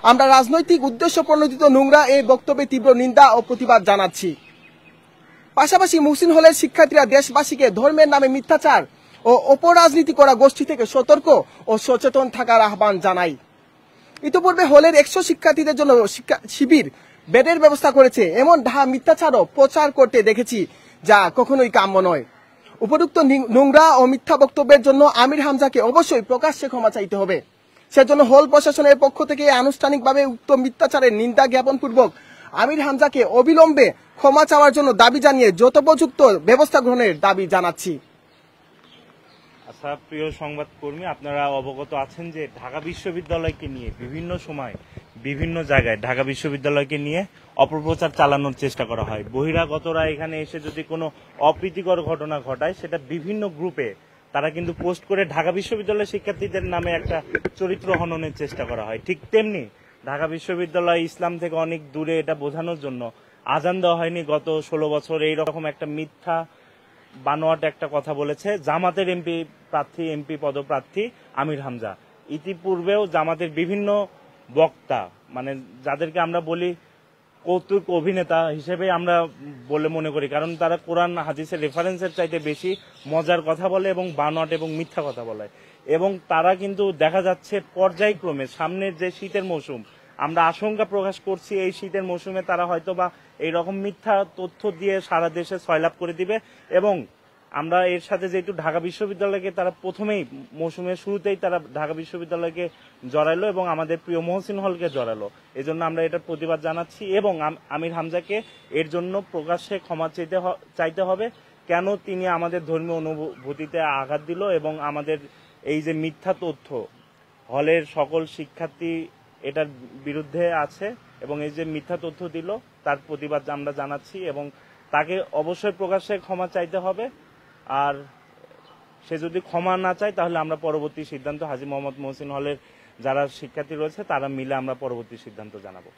আমরা রাজনৈতিক উদ্দেশ্য প্রণোদিত নোংরা এই বক্তব্যে তীব্র নিন্দা ও প্রতিবাদ জানাচ্ছি। পাশাপাশি মুহসিন হলের শিক্ষার্থীরা দেশবাসীকে ধর্মের নামে মিথ্যাচার ও অপরাজনীতি করা গোষ্ঠী থেকে সতর্ক ও সচেতন থাকার আহ্বান জানাই। ইতিপূর্বে হলের 100 শিক্ষার্থীদের জন্য শিবির বেডের ব্যবস্থা করেছে, এমন ডাহা মিথ্যাচারও প্রচার করতে দেখেছি, যা কখনোই কাম্য নয়। উপযুক্ত নোংরা ও মিথ্যা বক্তব্যের জন্য আমির হামজাকে অবশ্যই প্রকাশ্যে ক্ষমা চাইতে হবে। সেজন্য হল প্রশাসনের পক্ষ থেকে আনুষ্ঠানিকভাবে উক্ত মিথ্যাচারের নিন্দা জ্ঞাপন পূর্বক আমির হামজাকে অবিলম্বে ক্ষমা চাওয়ার জন্য দাবি জানিয়ে যথোপযুক্ত ব্যবস্থা গ্রহণের দাবি জানাচ্ছি। আচ্ছা, প্রিয় সংবাদকর্মী, আপনারা অবগত আছেন যে ঢাকা বিশ্ববিদ্যালয়কে নিয়ে বিভিন্ন সময় বিভিন্ন জায়গায় ঢাকা বিশ্ববিদ্যালয়কে নিয়ে অপপ্রচার চালানোর চেষ্টা করা হয়। বহিরাগতরা এখানে এসে যদি কোনো অপ্রীতিকর ঘটনা ঘটায়, সেটা বিভিন্ন গ্রুপে তারা কিন্তু পোস্ট করে ঢাকা বিশ্ববিদ্যালয়ের শিক্ষার্থীদের নামে একটা চরিত্র হননের চেষ্টা করা হয়। ঠিক তেমনি ঢাকা বিশ্ববিদ্যালয় ইসলাম থেকে অনেক দূরে, এটা বোঝানোর জন্য আজান দেওয়া হয়নি গত 16 বছর, এইরকম একটা মিথ্যা বানোয়াট একটা কথা বলেছে জামাতের এমপি পদপ্রার্থী আমির হামজা। ইতিপূর্বেও জামাতের বিভিন্ন বক্তা, মানে যাদেরকে আমরা বলি কৌতুক অভিনেতা হিসেবে আমরা বলে মনে করি, কারণ তারা কোরআন হাদিসের রেফারেন্সের চাইতে বেশি মজার কথা বলে এবং বানোয়াট এবং মিথ্যা কথা বলে। এবং তারা কিন্তু দেখা যাচ্ছে পর্যায়ক্রমে সামনের যে শীতের মৌসুম, আমরা আশঙ্কা প্রকাশ করছি এই শীতের মৌসুমে তারা হয়তো বা এইরকম মিথ্যা তথ্য দিয়ে সারা দেশে সয়লাভ করে দিবে। এবং আমরা এর সাথে যেহেতু ঢাকা বিশ্ববিদ্যালয়কে তারা প্রথমেই মৌসুমের শুরুতেই তারা ঢাকা বিশ্ববিদ্যালয়কে জড়াইলো এবং আমাদের প্রিয় মহসিন হলকে জড়ালো, এজন্য আমরা এটার প্রতিবাদ জানাচ্ছি এবং আমির হামজাকে এর জন্য প্রকাশ্যে ক্ষমা চাইতে হবে। কেন তিনি আমাদের ধর্মীয় অনুভূতিতে আঘাত দিল এবং আমাদের এই যে মিথ্যা তথ্য, হলের সকল শিক্ষার্থী এটার বিরুদ্ধে আছে এবং এই যে মিথ্যা তথ্য দিল তার প্রতিবাদ আমরা জানাচ্ছি এবং তাকে অবশ্যই প্রকাশ্যে ক্ষমা চাইতে হবে। আর সে যদি ক্ষমা না চায় তাহলে আমরা পরবর্তী সিদ্ধান্ত হাজী মোহাম্মদ মহসিন হলের যারা শিক্ষার্থী রয়েছে তারা মিলে আমরা পরবর্তী সিদ্ধান্ত জানাবো।